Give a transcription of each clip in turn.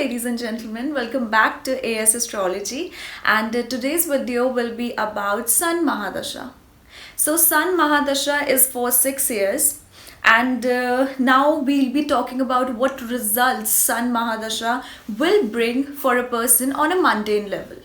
ladies and gentlemen, welcome back to Astrology, and today's video will be about Sun Mahadasha. So Sun Mahadasha is for 6 years, and now we'll be talking about what results Sun Mahadasha will bring for a person on a mundane level.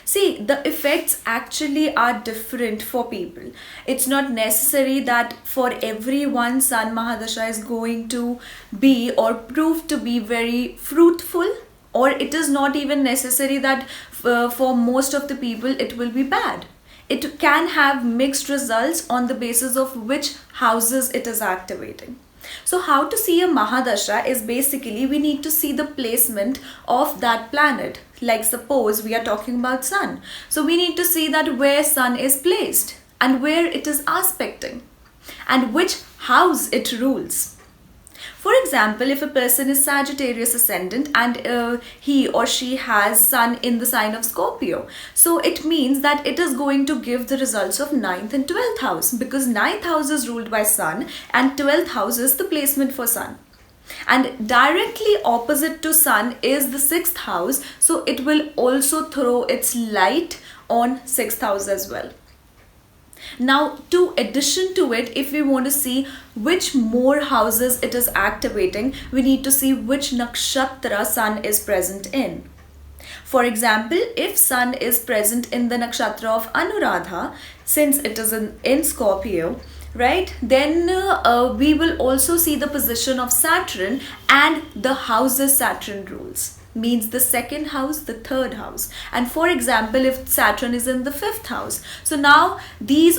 See, the effects actually are different for people. It's not necessary that for everyone Sun Mahadasha is going to be or prove to be very fruitful, or it is not even necessary that for most of the people it will be bad. It can have mixed results on the basis of which houses it is activating. So how to see a Mahadasha is basically we need to see the placement of that planet. Like suppose we are talking about Sun. So we need to see that where Sun is placed and where it is aspecting and which house it rules. For example, if a person is Sagittarius ascendant and he or she has Sun in the sign of Scorpio, so it means that it is going to give the results of 9th and 12th house, because 9th house is ruled by Sun and 12th house is the placement for Sun. And directly opposite to Sun is the 6th house, so it will also throw its light on 6th house as well. Now, to addition to it, if we want to see which more houses it is activating, we need to see which nakshatra Sun is present in. For example, if Sun is present in the nakshatra of Anuradha, since it is in Scorpio, right, then we will also see the position of Saturn and the houses Saturn rules. Means the 2nd house, the 3rd house. And for example, if Saturn is in the 5th house, so now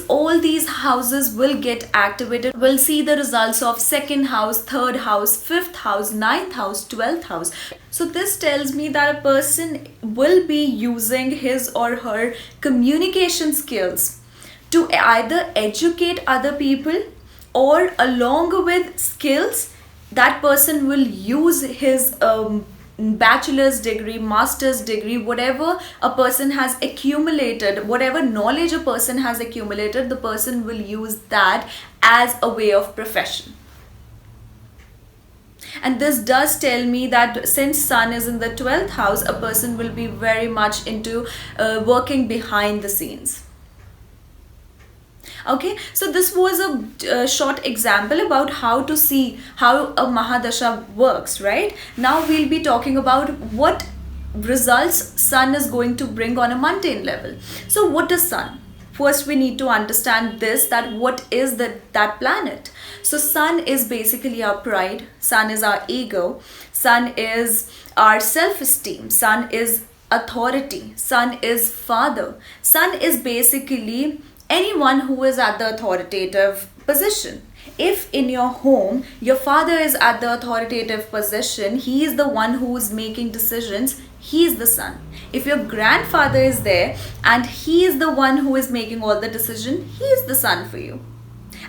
all these houses will get activated. We'll see the results of 2nd house, 3rd house, 5th house, 9th house, 12th house. So this tells me that a person will be using his or her communication skills to either educate other people, or along with skills, that person will use his bachelor's degree, master's degree, whatever a person has accumulated, whatever knowledge a person has accumulated, the person will use that as a way of profession. And this does tell me that since Sun is in the 12th house, a person will be very much into working behind the scenes. Okay, so this was a short example about how to see how a Mahadasha works, right? Now we'll be talking about what results Sun is going to bring on a mundane level. So what is Sun? First we need to understand this, that what is that planet. So Sun is basically our pride, Sun is our ego, Sun is our self-esteem, Sun is authority, Sun is father, Sun is basically anyone who is at the authoritative position. If in your home your father is at the authoritative position, he is the one who is making decisions, he is the Sun. If your grandfather is there and he is the one who is making all the decision, he is the Sun for you.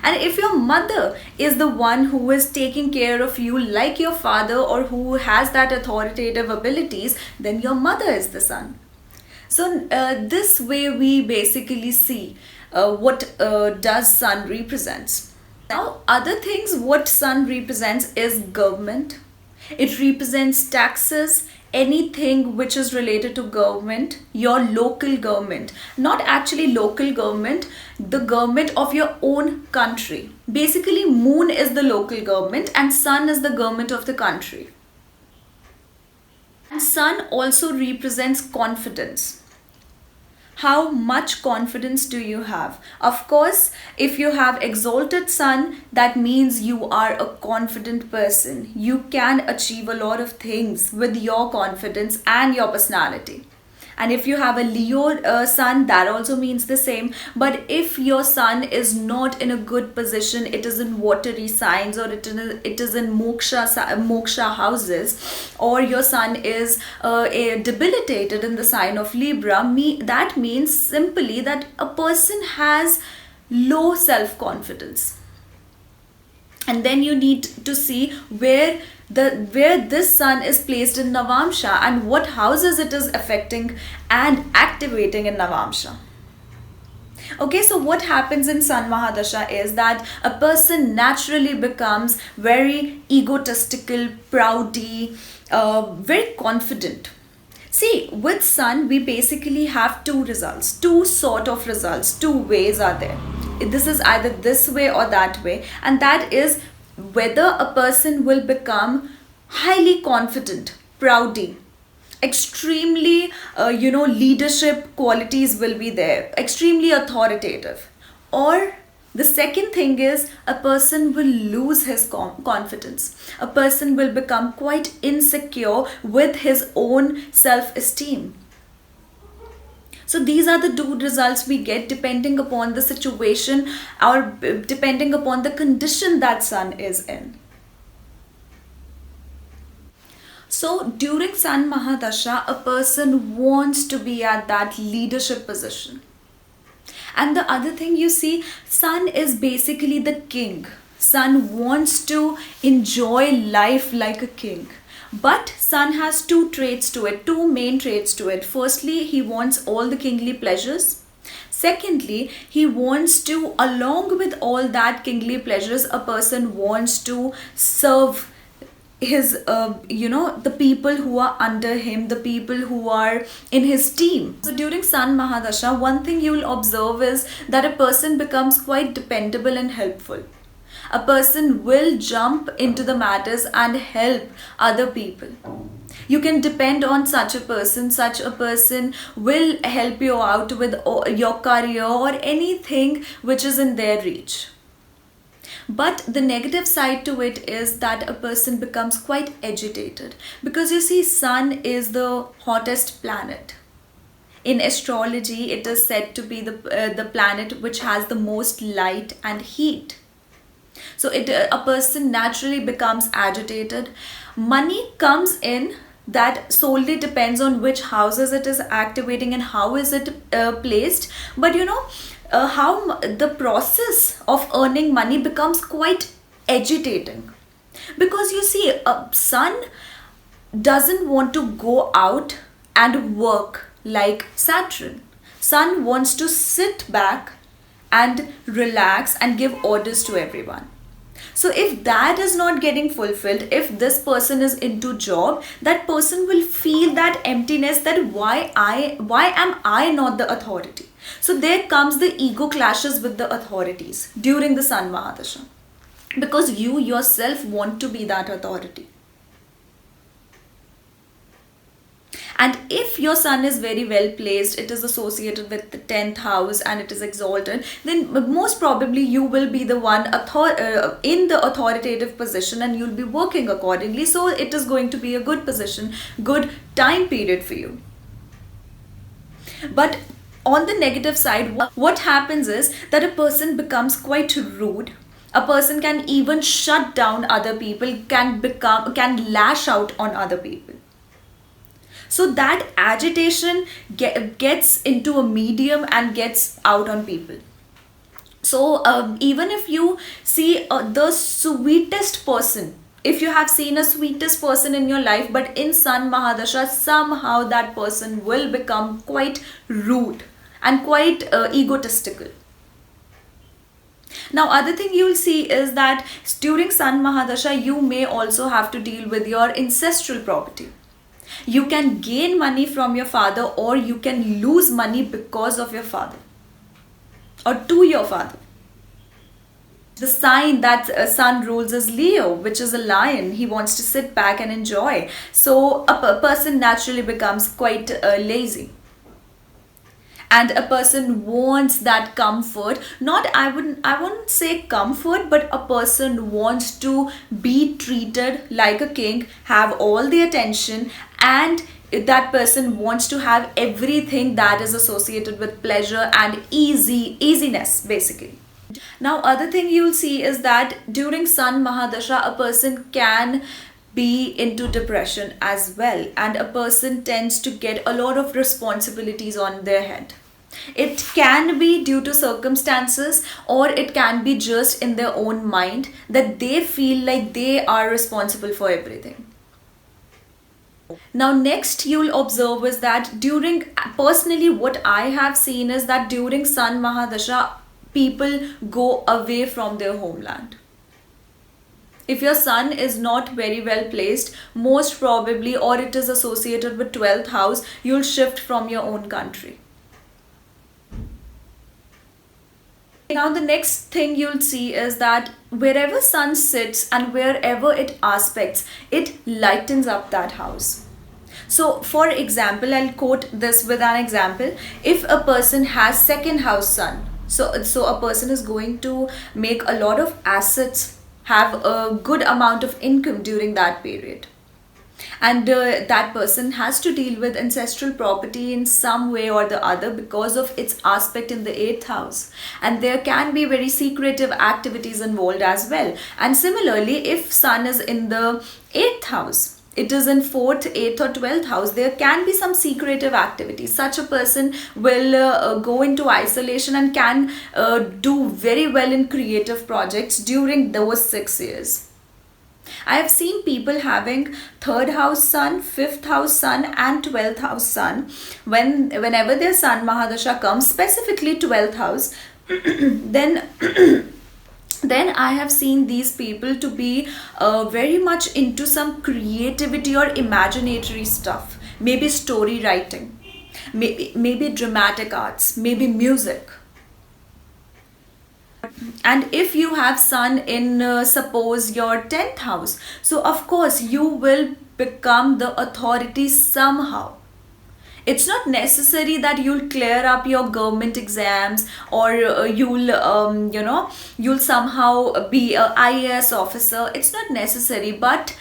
And if your mother is the one who is taking care of you like your father, or who has that authoritative abilities, then your mother is the Sun. So this way we basically see what does Sun represents. Now other things what Sun represents is government. It represents taxes, anything which is related to government, your local government, not actually local government, the government of your own country. Basically Moon is the local government and Sun is the government of the country. And Sun also represents confidence. How much confidence do you have? Of course, if you have exalted Sun, that means you are a confident person. You can achieve a lot of things with your confidence and your personality. And if you have a Leo Sun, that also means the same. But if your Sun is not in a good position, it is in watery signs, or it is in moksha houses, or your Sun is debilitated in the sign of Libra, that means simply that a person has low self-confidence. And then you need to see where this Sun is placed in Navamsha and what houses it is affecting and activating in Navamsha. Okay, so what happens in Sun Mahadasha is that a person naturally becomes very egotistical, proudy, very confident. See, with Sun, we basically have two results, two sort of results, two ways are there. This is either this way or that way, and that is whether a person will become highly confident, proudy, extremely leadership qualities will be there, extremely authoritative. Or the second thing is a person will lose his confidence, a person will become quite insecure with his own self-esteem. So these are the two results we get depending upon the situation or depending upon the condition that Sun is in. So during Sun Mahadasha, a person wants to be at that leadership position. And the other thing you see, Sun is basically the king. Sun wants to enjoy life like a king. But Sun has two traits to it, two main traits to it. Firstly, he wants all the kingly pleasures. Secondly, he wants to, along with all that kingly pleasures, a person wants to serve his the people who are under him, the people who are in his team. So during Sun Mahadasha, one thing you will observe is that a person becomes quite dependable and helpful. A person will jump into the matters and help other people. You can depend on such a person. Such a person will help you out with your career or anything which is in their reach. But the negative side to it is that a person becomes quite agitated, because you see, Sun is the hottest planet. In astrology, it is said to be the planet which has the most light and heat. So a person naturally becomes agitated. Money comes in, that solely depends on which houses it is activating and how is it placed. But how the process of earning money becomes quite agitating, because you see, Sun doesn't want to go out and work like Saturn. Sun wants to sit back and relax and give orders to everyone. So if that is not getting fulfilled, if this person is into job, that person will feel that emptiness, that why am I not the authority? So there comes the ego clashes with the authorities during the Sun Mahadasha, because you yourself want to be that authority. And if your Sun is very well placed, it is associated with the 10th house and it is exalted, then most probably you will be the one in the authoritative position and you'll be working accordingly. So it is going to be a good position, good time period for you. But on the negative side, what happens is that a person becomes quite rude. A person can even shut down other people, can lash out on other people. So that agitation gets into a medium and gets out on people. So even if you see the sweetest person, if you have seen a sweetest person in your life, but in Sun Mahadasha, somehow that person will become quite rude and quite egotistical. Now, other thing you will see is that during Sun Mahadasha, you may also have to deal with your ancestral property. You can gain money from your father, or you can lose money because of your father or to your father. The sign that Sun rules is Leo, which is a lion. He wants to sit back and enjoy. So a person naturally becomes quite lazy. And a person wants that comfort. I wouldn't say comfort, but a person wants to be treated like a king, have all the attention, and that person wants to have everything that is associated with pleasure and easiness, basically. Now, other thing you'll see is that during Sun Mahadasha, a person can be into depression as well, and a person tends to get a lot of responsibilities on their head. It can be due to circumstances, or it can be just in their own mind that they feel like they are responsible for everything. Now next you'll observe is that personally what I have seen is that during Sun Mahadasha, people go away from their homeland. If your sun is not very well placed, most probably, or it is associated with 12th house, you'll shift from your own country. Now the next thing you'll see is that wherever sun sits and wherever it aspects, it lightens up that house. So for example, I'll quote this with an example. If a person has second house sun, so a person is going to make a lot of assets, have a good amount of income during that period, and that person has to deal with ancestral property in some way or the other because of its aspect in the 8th house, and there can be very secretive activities involved as well. And similarly, if sun is in the 8th house, it is in 4th, 8th or 12th house, there can be some secretive activities. Such a person will go into isolation and can do very well in creative projects during those 6 years. I have seen people having 3rd house sun, 5th house sun and 12th house sun. Whenever their sun Mahadasha comes, specifically 12th house, then then I have seen these people to be very much into some creativity or imaginatory stuff. Maybe story writing, maybe dramatic arts, maybe music. And if you have sun in suppose your 10th house, so of course you will become the authority somehow. It's not necessary that you'll clear up your government exams, or you'll somehow be a IAS officer. It's not necessary, but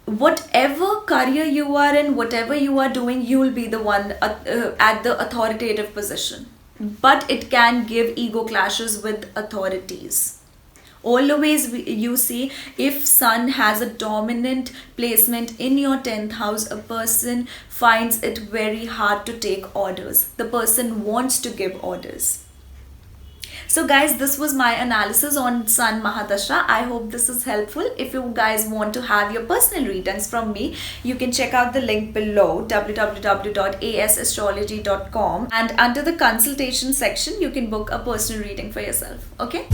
whatever career you are in, whatever you are doing, you will be the one at the authoritative position. But it can give ego clashes with authorities. Always you see, if sun has a dominant placement in your 10th house, a person finds it very hard to take orders. The person wants to give orders. So guys, this was my analysis on Sun Mahadasha. I hope this is helpful. If you guys want to have your personal readings from me, you can check out the link below, www.asastrology.com, and under the consultation section you can book a personal reading for yourself. Okay.